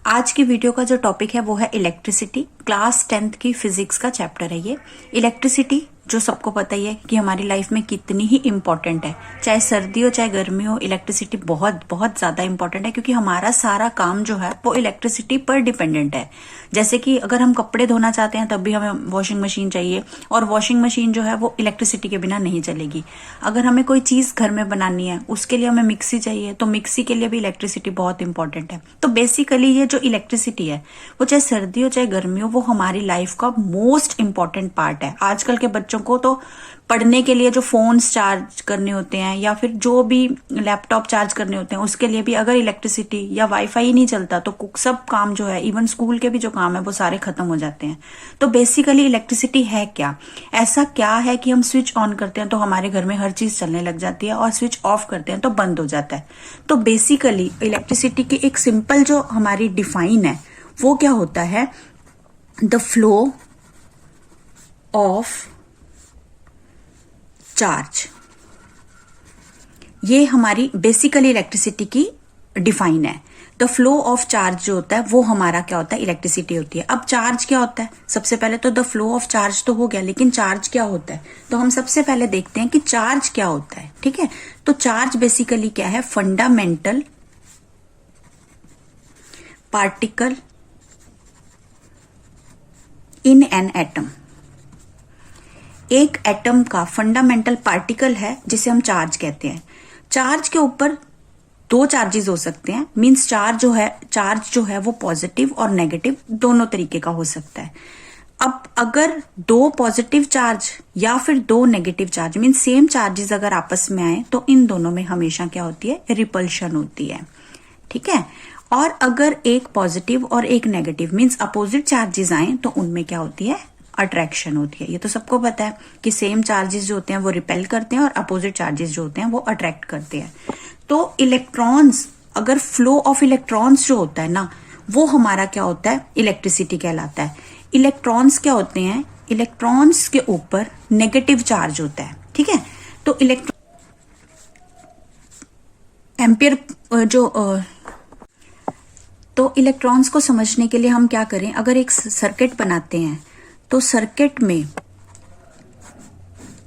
आज की वीडियो का जो टॉपिक है वो है इलेक्ट्रिसिटी। क्लास 10th की फिजिक्स का चैप्टर है ये। इलेक्ट्रिसिटी जो सबको पता ही है कि हमारी लाइफ में कितनी ही इम्पोर्टेंट है, चाहे सर्दी हो चाहे गर्मी हो, इलेक्ट्रिसिटी बहुत बहुत ज्यादा इम्पोर्टेंट है क्योंकि हमारा सारा काम जो है वो इलेक्ट्रिसिटी पर डिपेंडेंट है। जैसे कि अगर हम कपड़े धोना चाहते हैं तब भी हमें वॉशिंग मशीन चाहिए और वॉशिंग मशीन जो है वो इलेक्ट्रिसिटी के बिना नहीं चलेगी। अगर हमें कोई चीज घर में बनानी है उसके लिए हमें मिक्सी चाहिए, तो मिक्सी के लिए भी इलेक्ट्रिसिटी बहुत इंपॉर्टेंट है। तो बेसिकली ये जो इलेक्ट्रिसिटी है वो चाहे सर्दी हो चाहे गर्मी हो, वो हमारी लाइफ का मोस्ट इंपॉर्टेंट पार्ट है। आजकल के बच्चों को तो पढ़ने के लिए जो फोन्स चार्ज करने होते हैं या फिर जो भी लैपटॉप चार्ज करने होते हैं उसके लिए भी अगर इलेक्ट्रिसिटी या वाईफाई ही नहीं चलता तो सब काम जो है, इवन स्कूल के भी जो काम है वो सारे खत्म हो जाते हैं। तो बेसिकली इलेक्ट्रिसिटी है क्या? ऐसा क्या है कि हम स्विच ऑन करते हैं तो हमारे घर में हर चीज चलने लग जाती है और स्विच ऑफ करते हैं तो बंद हो जाता है। तो बेसिकली इलेक्ट्रिसिटी की एक सिंपल जो हमारी डिफाइन है वो क्या होता है? The flow of charge. ये हमारी बेसिकली इलेक्ट्रिसिटी की डिफाइन है। द फ्लो ऑफ चार्ज जो होता है वो हमारा क्या होता है? इलेक्ट्रिसिटी होती है। अब चार्ज क्या होता है? सबसे पहले तो द फ्लो ऑफ चार्ज तो हो गया, लेकिन चार्ज क्या होता है? तो हम सबसे पहले देखते हैं कि चार्ज क्या होता है। ठीक है, तो चार्ज बेसिकली क्या है? Fundamental particle in an atom. एक एटम का फंडामेंटल पार्टिकल है जिसे हम चार्ज कहते हैं। चार्ज के ऊपर दो चार्जेस हो सकते हैं, मींस चार्ज जो है वो पॉजिटिव और नेगेटिव दोनों तरीके का हो सकता है। अब अगर दो पॉजिटिव चार्ज या फिर दो negative charge means same charges अगर आपस में आए तो इन दोनों में हमेशा क्या होती है? रिपल्शन होती है। ठीक है, और अगर एक पॉजिटिव और एक नेगेटिव मींस अपोजिट चार्जेस आए तो उनमें क्या होती है? अट्रैक्शन होती है। ये तो सबको पता है कि सेम चार्जेस जो होते हैं वो रिपेल करते हैं और अपोजिट चार्जेस जो होते हैं वो अट्रैक्ट करते हैं। तो इलेक्ट्रॉन्स, अगर फ्लो ऑफ इलेक्ट्रॉन्स जो होता है ना, वो हमारा क्या होता है? इलेक्ट्रिसिटी कहलाता है। इलेक्ट्रॉन्स क्या होते हैं? इलेक्ट्रॉन्स के ऊपर नेगेटिव चार्ज होता है। ठीक है, तो तो इलेक्ट्रॉन्स को समझने के लिए हम क्या करें? अगर एक सर्किट बनाते हैं तो सर्किट में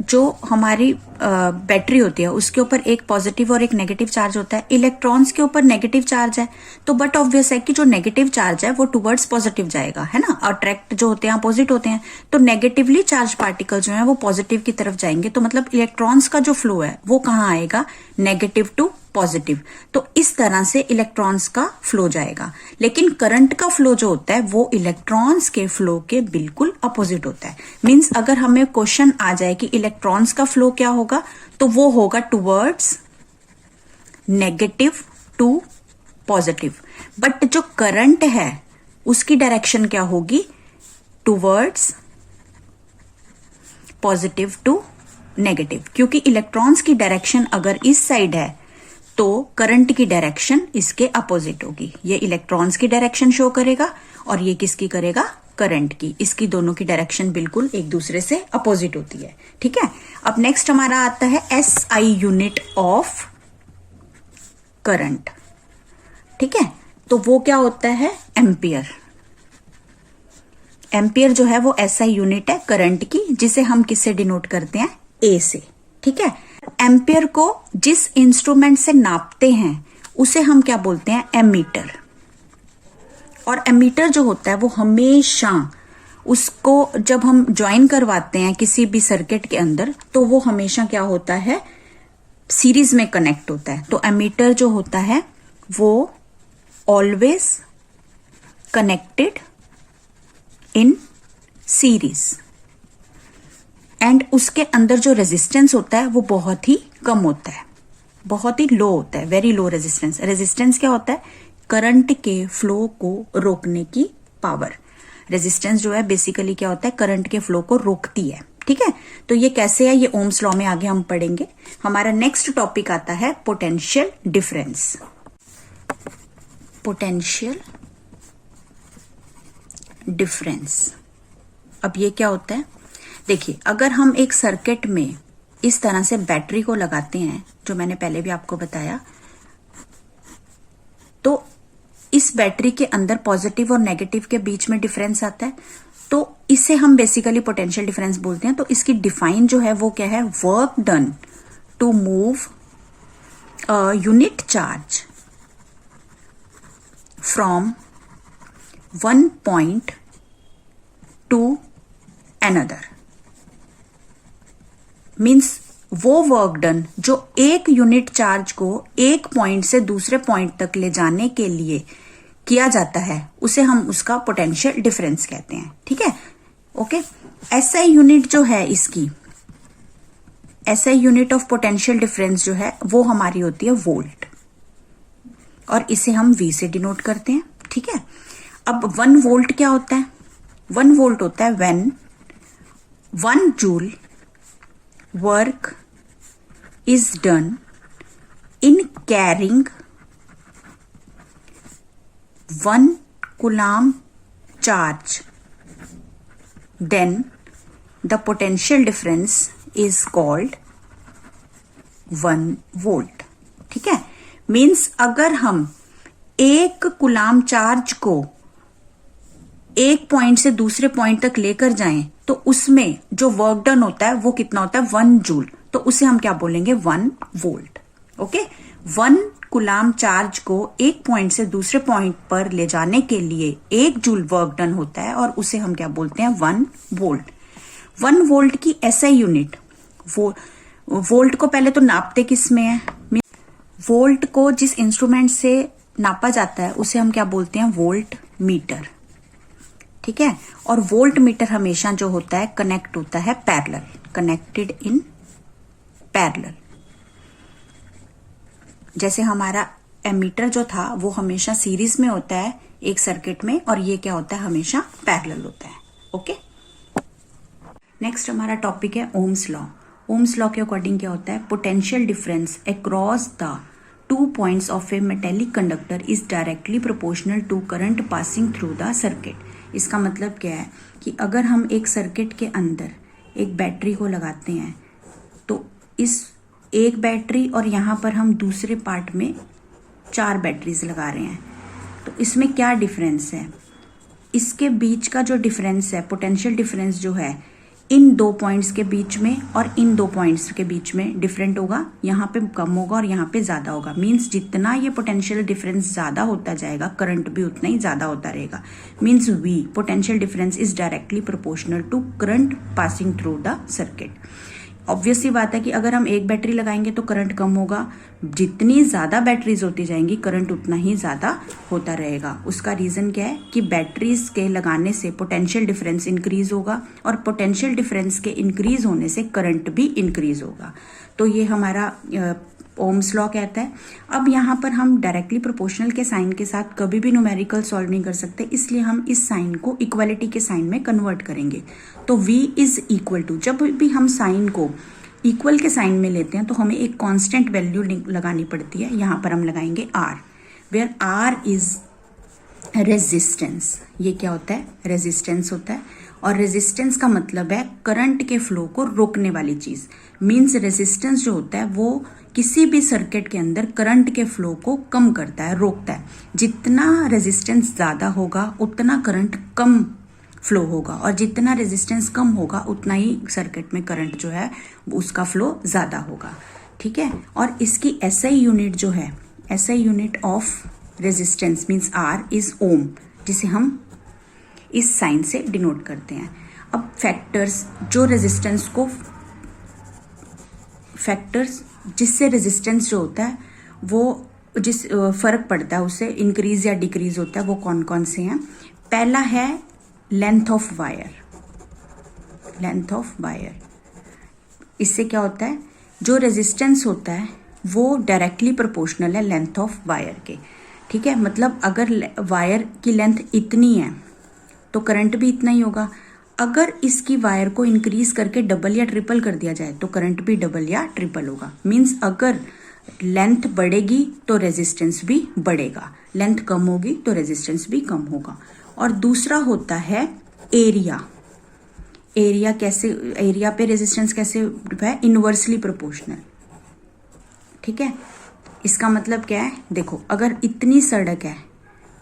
जो हमारी बैटरी होती है उसके ऊपर एक पॉजिटिव और एक नेगेटिव चार्ज होता है। इलेक्ट्रॉन्स के ऊपर नेगेटिव चार्ज है तो बट ऑब्वियस है कि जो नेगेटिव चार्ज है वो टुवर्ड्स पॉजिटिव जाएगा, है ना। अट्रैक्ट जो होते हैं अपोजिट होते हैं, तो नेगेटिवली चार्ज पार्टिकल जो है वो पॉजिटिव की तरफ जाएंगे। तो मतलब इलेक्ट्रॉन्स का जो फ्लो है वो कहाँ आएगा? Negative to positive. तो इस तरह से इलेक्ट्रॉन्स का फ्लो जाएगा। लेकिन करंट का फ्लो जो होता है वो इलेक्ट्रॉन्स के फ्लो के बिल्कुल अपोजिट होता है। मींस अगर हमें क्वेश्चन आ जाए कि इलेक्ट्रॉन्स का फ्लो क्या होगा, तो वो होगा towards negative to positive. But जो करंट है उसकी डायरेक्शन क्या होगी? Towards positive to negative. क्योंकि इलेक्ट्रॉन्स की डायरेक्शन अगर इस साइड है तो करंट की डायरेक्शन इसके अपोजिट होगी। ये इलेक्ट्रॉन्स की डायरेक्शन शो करेगा और ये किसकी करेगा? करंट की। इसकी दोनों की डायरेक्शन बिल्कुल एक दूसरे से अपोजिट होती है। ठीक है, अब नेक्स्ट हमारा आता है SI यूनिट ऑफ करंट। ठीक है, तो वो क्या होता है? एम्पियर। एम्पियर जो है वो SI यूनिट है करंट की, जिसे हम किससे डिनोट करते हैं? A से। ठीक है, एम्पियर को जिस इंस्ट्रूमेंट से नापते हैं उसे हम क्या बोलते हैं? एमीटर। और एमीटर जो होता है वो हमेशा, उसको जब हम ज्वाइन करवाते हैं किसी भी सर्किट के अंदर तो वो हमेशा क्या होता है? सीरीज में कनेक्ट होता है। तो एमीटर जो होता है वो always connected in series and उसके अंदर जो रेजिस्टेंस होता है वो बहुत ही कम होता है, बहुत ही लो होता है, वेरी लो रेजिस्टेंस। रेजिस्टेंस क्या होता है? करंट के फ्लो को रोकने की पावर। रेजिस्टेंस जो है बेसिकली क्या होता है? करंट के फ्लो को रोकती है। ठीक है, तो ये कैसे है? ये ओम्स लॉ में आगे हम पढ़ेंगे। हमारा नेक्स्ट टॉपिक आता है पोटेंशियल डिफरेंस। पोटेंशियल डिफरेंस, अब ये क्या होता है? देखिए, अगर हम एक सर्किट में इस तरह से बैटरी को लगाते हैं, जो मैंने पहले भी आपको बताया, तो इस इस बैटरी के अंदर पॉजिटिव और नेगेटिव के बीच में डिफरेंस आता है, तो इसे हम बेसिकली पोटेंशियल डिफरेंस बोलते हैं। तो इसकी डिफाइन जो है वो क्या है, work done to move unit charge from one point to another. Means वो वर्क डन जो एक यूनिट चार्ज को एक पॉइंट से दूसरे पॉइंट तक ले जाने के लिए किया जाता है, उसे हम उसका पोटेंशियल डिफरेंस कहते हैं। ठीक है, ओके। एसआई यूनिट जो है इसकी, SI unit of potential difference जो है वो हमारी होती है वोल्ट, और इसे हम वी से डिनोट करते हैं। ठीक है, अब 1 वोल्ट क्या होता है? 1 वोल्ट होता है when 1 joule work is done in carrying 1 coulomb charge, then the potential difference is called 1 volt। ठीक है, मीन्स अगर हम 1 कुलाम चार्ज को एक पॉइंट से दूसरे पॉइंट तक लेकर जाएं तो उसमें जो वर्क डन होता है वो कितना होता है, 1 जूल। तो उसे हम क्या बोलेंगे, 1 वोल्ट। ओके, 1 कुलाम चार्ज को एक पॉइंट से दूसरे पॉइंट पर ले जाने के लिए 1 जूल वर्क डन होता है, और उसे हम क्या बोलते हैं, 1 वोल्ट। 1 वोल्ट की एसआई यूनिट, वोल्ट को पहले तो नापते किस में है, वोल्ट को जिस इंस्ट्रूमेंट से नापा जाता है उसे हम क्या बोलते हैं, वोल्ट मीटर। ठीक है, और वोल्ट मीटर हमेशा जो होता है कनेक्ट होता है पैरेलल, कनेक्टेड इन पैरेलल। जैसे हमारा एमीटर जो था वो हमेशा सीरीज में होता है एक सर्किट में, और ये क्या होता है, हमेशा पैरेलल होता है। ओके, नेक्स्ट हमारा टॉपिक है ओम्स लॉ। ओम्स लॉ के अकॉर्डिंग क्या होता है, potential difference across the 2 points of a metallic conductor is directly proportional to current passing through the circuit. इसका मतलब क्या है कि अगर हम एक सर्किट के अंदर एक बैटरी को लगाते हैं, तो इस एक बैटरी और यहाँ पर हम दूसरे पार्ट में 4 बैटरीज लगा रहे हैं, तो इसमें क्या डिफरेंस है, इसके बीच का जो डिफरेंस है, पोटेंशियल डिफरेंस जो है इन 2 पॉइंट्स के बीच में और इन 2 पॉइंट्स के बीच में डिफरेंट होगा। यहाँ पे कम होगा और यहाँ पे ज्यादा होगा। मीन्स जितना ये पोटेंशियल डिफरेंस ज्यादा होता जाएगा, करंट भी उतना ही ज्यादा होता रहेगा। Means we, potential difference is directly proportional to current passing through the circuit. Obvious सी बात है कि अगर हम एक बैटरी लगाएंगे तो करंट कम होगा, जितनी ज्यादा बैटरीज होती जाएंगी करंट उतना ही ज्यादा होता रहेगा। उसका रीजन क्या है कि बैटरीज के लगाने से पोटेंशियल डिफरेंस इंक्रीज होगा, और पोटेंशियल डिफरेंस के इंक्रीज होने से करंट भी इंक्रीज होगा। तो ये हमारा ओम्स लॉ कहता है। अब यहाँ पर हम डायरेक्टली प्रोपोर्शनल के साइन के साथ कभी भी न्यूमेरिकल सॉल्व नहीं कर सकते, इसलिए हम इस साइन को इक्वालिटी के साइन में कन्वर्ट करेंगे। तो v इज इक्वल टू, जब भी हम साइन को इक्वल के साइन में लेते हैं तो हमें एक कांस्टेंट वैल्यू लगानी पड़ती है। यहाँ पर हम लगाएंगे r, where r is resistance. ये क्या होता है, रेजिस्टेंस होता है, और रेजिस्टेंस का मतलब है करंट के फ्लो को रोकने वाली चीज। मीन्स रेजिस्टेंस जो होता है वो किसी भी सर्किट के अंदर करंट के फ्लो को कम करता है, रोकता है। जितना रेजिस्टेंस ज्यादा होगा उतना करंट कम फ्लो होगा, और जितना रेजिस्टेंस कम होगा उतना ही सर्किट में करंट जो है उसका फ्लो ज्यादा होगा। ठीक है, और इसकी एसआई यूनिट जो है, SI unit of resistance means R is ohm, जिसे हम इस साइन से डिनोट करते हैं। अब फैक्टर्स जो रेजिस्टेंस को, फैक्टर्स जिससे रेजिस्टेंस जो होता है वो जिस फर्क पड़ता है उससे इंक्रीज या डिक्रीज होता है, वो कौन कौन से हैं। पहला है length of wire. Length of wire, इससे क्या होता है, जो रेजिस्टेंस होता है वो डायरेक्टली प्रोपोर्शनल है लेंथ ऑफ वायर के। ठीक है, मतलब अगर वायर की लेंथ इतनी है तो करंट भी इतना ही होगा। अगर इसकी वायर को इंक्रीज करके डबल या ट्रिपल कर दिया जाए तो करंट भी डबल या ट्रिपल होगा। मीन्स अगर लेंथ बढ़ेगी तो रेजिस्टेंस भी बढ़ेगा, लेंथ कम होगी तो रेजिस्टेंस भी कम होगा। और दूसरा होता है एरिया। एरिया कैसे, एरिया पे रेजिस्टेंस कैसे है, इनवर्सली प्रोपोर्शनल। ठीक है, इसका मतलब क्या है, देखो अगर इतनी सड़क है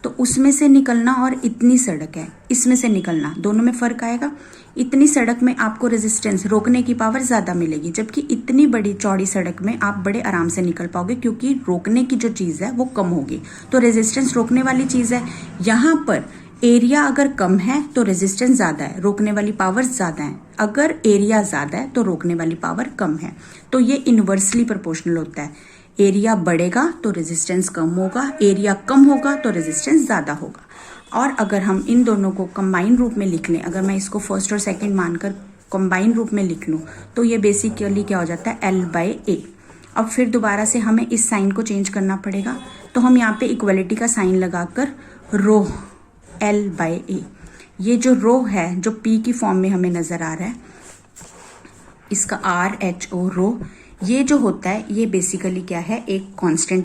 तो उसमें से निकलना और इतनी सड़क है इसमें से निकलना, दोनों में फर्क आएगा। इतनी सड़क में आपको रेजिस्टेंस, रोकने की पावर ज्यादा मिलेगी, जबकि इतनी बड़ी चौड़ी सड़क में आप बड़े आराम से निकल पाओगे क्योंकि रोकने की जो चीज है वो कम होगी। तो रेजिस्टेंस रोकने वाली चीज है। यहाँ पर एरिया अगर कम है तो रेजिस्टेंस ज्यादा है, रोकने वाली पावर ज्यादा है। अगर एरिया ज्यादा है तो रोकने वाली पावर कम है। तो ये इनवर्सली प्रोपोर्शनल होता है। एरिया बढ़ेगा तो रेजिस्टेंस कम होगा, एरिया कम होगा तो रेजिस्टेंस ज्यादा होगा। और अगर हम इन दोनों को कंबाइन रूप में लिख लें, अगर मैं इसको फर्स्ट और सेकंड मानकर कंबाइन रूप में लिख लूं तो ये बेसिकली क्या हो जाता है, L/A। अब फिर दोबारा से हमें इस साइन को चेंज करना पड़ेगा, तो हम यहाँ पे इक्वलिटी का साइन लगाकर रो L/A, ये जो रो है जो P की फॉर्म में हमें नजर आ रहा है, इसका RHO रो, ये जो होता है ये बेसिकली क्या है, एक कांस्टेंट